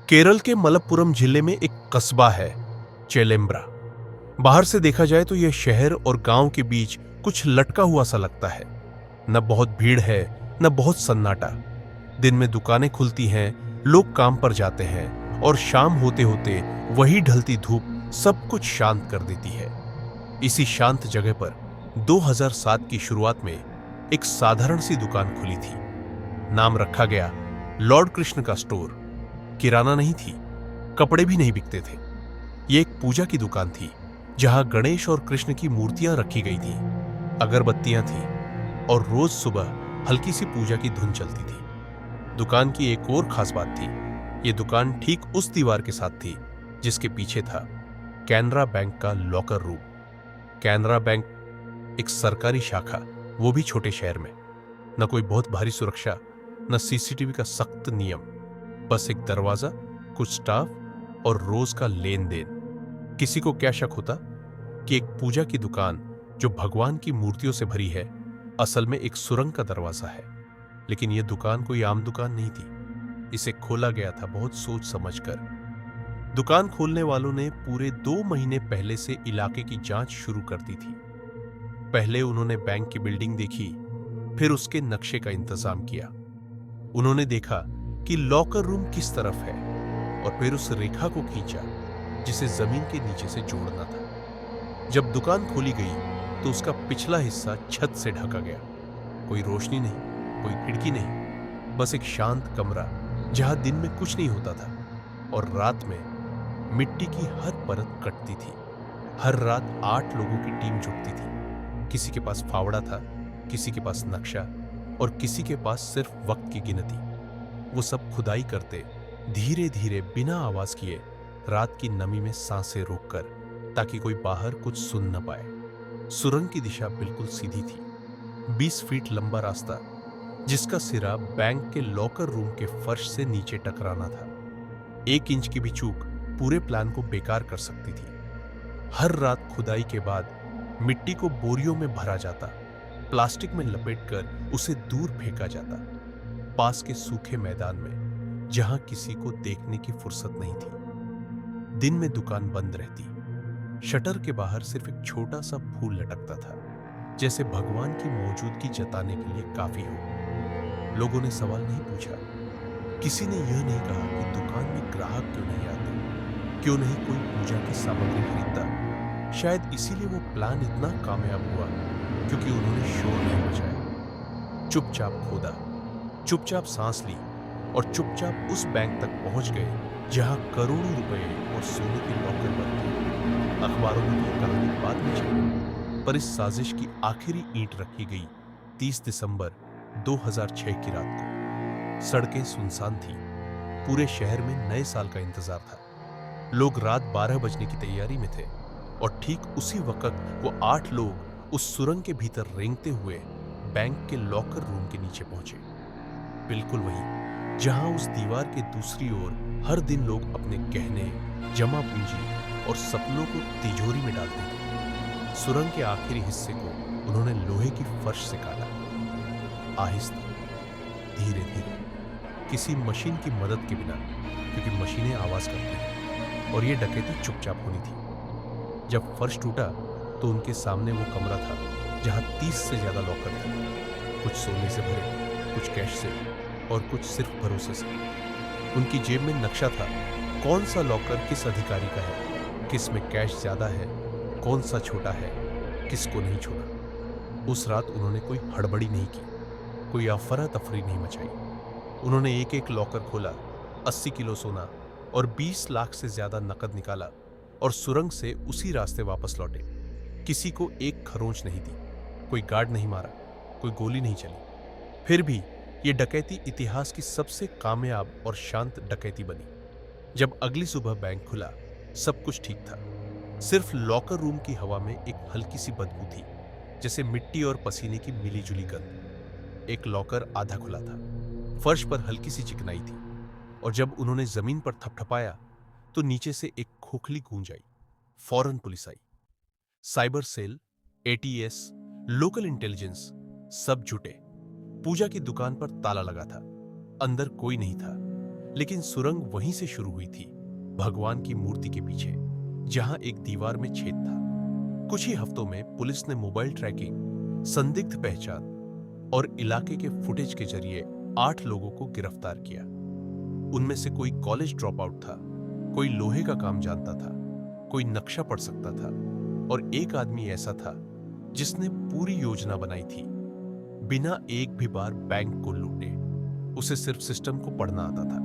केरल के मलप्पुरम जिले में एक कस्बा है, चेलेम्ब्रा। बाहर से देखा जाए तो यह शहर और गांव के बीच कुछ लटका हुआ सा लगता है। न बहुत भीड़ है, न बहुत सन्नाटा। दिन में दुकानें खुलती हैं, लोग काम पर जाते हैं और शाम होते होते वही ढलती धूप सब कुछ शांत कर देती है। इसी शांत जगह पर 2007 की शुरुआत में एक साधारण सी दुकान खुली थी। नाम रखा गया लॉर्ड कृष्ण का स्टोर। किराना नहीं थी, कपड़े भी नहीं बिकते थे। ये एक पूजा की दुकान थी जहां गणेश और कृष्ण की मूर्तियां रखी गई थी, अगरबत्तियां थी और रोज सुबह हल्की सी पूजा की धुन चलती थी। दुकान की एक और खास बात थी, ये दुकान ठीक उस दीवार के साथ थी जिसके पीछे था कैनरा बैंक का लॉकर रूम। कैनरा बैंक एक सरकारी शाखा, वो भी छोटे शहर में। न कोई बहुत भारी सुरक्षा, न सीसीटीवी का सख्त नियम, बस एक दरवाजा, कुछ स्टाफ और रोज का लेन देन। किसी को क्या शक होता कि एक पूजा की दुकान जो भगवान की मूर्तियों से भरी है, असल में एक सुरंग का दरवाजा है। लेकिन यह दुकान कोई आम दुकान नहीं थी। इसे खोला गया था बहुत सोच समझकर। दुकान खोलने वालों ने पूरे 2 महीने पहले से इलाके की जांच शुरू कर दी थी। पहले उन्होंने बैंक की बिल्डिंग देखी, फिर उसके नक्शे का इंतजाम किया। उन्होंने देखा कि लॉकर रूम किस तरफ है और फिर उस रेखा को खींचा जिसे जमीन के नीचे से जोड़ना था। जब दुकान खोली गई तो उसका पिछला हिस्सा छत से ढका गया। कोई रोशनी नहीं, कोई खिड़की नहीं, बस एक शांत कमरा जहां दिन में कुछ नहीं होता था और रात में मिट्टी की हर परत कटती थी। हर रात 8 लोगों की टीम जुटती थी। किसी के पास फावड़ा था, किसी के पास नक्शा और किसी के पास सिर्फ वक्त की गिनती। वो सब खुदाई करते, धीरे धीरे बिना आवाज किए, रात की नमी में सांसें रोककर, ताकि कोई बाहर कुछ सुन न पाए। सुरंग की दिशा बिल्कुल सीधी थी, 20 फीट लंबा रास्ता जिसका सिरा बैंक के लॉकर रूम के फर्श से नीचे टकराना था। 1 इंच की भी चूक पूरे प्लान को बेकार कर सकती थी। हर रात खुदाई के बाद मिट्टी को बोरियों में भरा जाता, प्लास्टिक में लपेटकर उसे दूर फेंका जाता, पास के सूखे मैदान में जहां किसी को देखने की फुर्सत नहीं थी। दिन में दुकान बंद रहती, शटर के बाहर सिर्फ एक छोटा सा फूल लटकता था, जैसे भगवान की मौजूदगी जताने के लिए काफी हो। लोगों ने सवाल नहीं पूछा, किसी ने यह नहीं कहा कि दुकान में ग्राहक क्यों नहीं आते, क्यों नहीं कोई पूजा की सामग्री खरीदता। शायद इसीलिए वो प्लान इतना कामयाब हुआ क्योंकि उन्होंने शोर नहीं मचाया। चुपचाप खोदा, चुपचाप सांस ली और चुपचाप उस बैंक तक पहुंच गए जहां करोड़ों रुपए और सोने के लॉकर बन गए। अखबारों में तो कहानी बाद में चली, पर इस साजिश की आखिरी ईंट रखी गई 30 दिसंबर 2006 की रात को। सड़कें सुनसान थी, पूरे शहर में नए साल का इंतजार था। लोग रात 12 बजने की तैयारी में थे और ठीक उसी वक्त वो 8 लोग उस सुरंग के भीतर रेंगते हुए बैंक के लॉकर रूम के नीचे पहुंचे। बिल्कुल वही जहां उस दीवार के दूसरी ओर हर दिन लोग अपने गहने, जमा पूंजी और सपनों को तिजोरी में डालते थे। सुरंग के आखिरी हिस्से को उन्होंने लोहे की फर्श से काटा, आहिस्ता, धीरे धीरे, किसी मशीन की मदद के बिना, क्योंकि मशीनें आवाज करती हैं और ये डकैती चुपचाप होनी थी। जब फर्श टूटा तो उनके सामने वो कमरा था जहां 30 से ज्यादा लॉकर थे, कुछ सोने से भरे, कुछ कैश से और कुछ सिर्फ भरोसे से। उनकी जेब में नक्शा था, कौन सा लॉकर किस अधिकारी का है, किस में कैश ज्यादा है, कौन सा छोटा है, किसको नहीं छोड़ा। उस रात उन्होंने कोई हड़बड़ी नहीं की, कोई अफरा तफरी नहीं मचाई। उन्होंने एक एक लॉकर खोला, 80 किलो सोना और 20 लाख से ज्यादा नकद निकाला और सुरंग से उसी रास्ते वापस लौटे। किसी को एक खरोंच नहीं दी, कोई गार्ड नहीं मारा, कोई गोली नहीं चली। फिर भी ये डकैती इतिहास की सबसे कामयाब और शांत डकैती बनी। जब अगली सुबह बैंक खुला, सब कुछ ठीक था। सिर्फ लॉकर रूम की हवा में एक हल्की सी बदबू थी, जैसे मिट्टी और पसीने की मिलीजुली गंध। एक लॉकर आधा खुला था, फर्श पर हल्की सी चिकनाई थी और जब उन्होंने जमीन पर थपथपाया तो नीचे से एक खोखली गूंज आई। फौरन पुलिस आई। Cyber cell, ATS, local intelligence सब जुटे। पूजा की दुकान पर ताला लगा था, अंदर कोई नहीं था, लेकिन सुरंग वहीं से शुरू हुई थी, भगवान की मूर्ति के पीछे, जहां एक दीवार में छेद था। कुछ ही हफ्तों में पुलिस ने मोबाइल ट्रैकिंग, संदिग्ध पहचान और इलाके के फुटेज के जरिए 8 लोगों को गिरफ्तार किया। उनमें से कोई कॉलेज ड्रॉप आउट था, कोई लोहे का काम जानता था, कोई नक्शा पढ़ सकता था और एक आदमी ऐसा था जिसने पूरी योजना बनाई थी बिना एक भी बार बैंक को लूटे। उसे सिर्फ सिस्टम को पढ़ना आता था।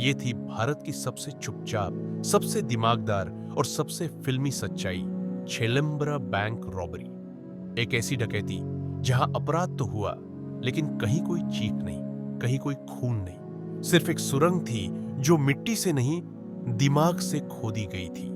यह थी भारत की सबसे चुपचाप, सबसे दिमागदार और सबसे फिल्मी सच्चाई, चेलेम्बरा बैंक रॉबरी। एक ऐसी डकैती जहां अपराध तो हुआ, लेकिन कहीं कोई चीख नहीं, कहीं कोई खून नहीं। सिर्फ एक सुरंग थी जो मिट्टी से नहीं, दिमाग से खोदी गई थी।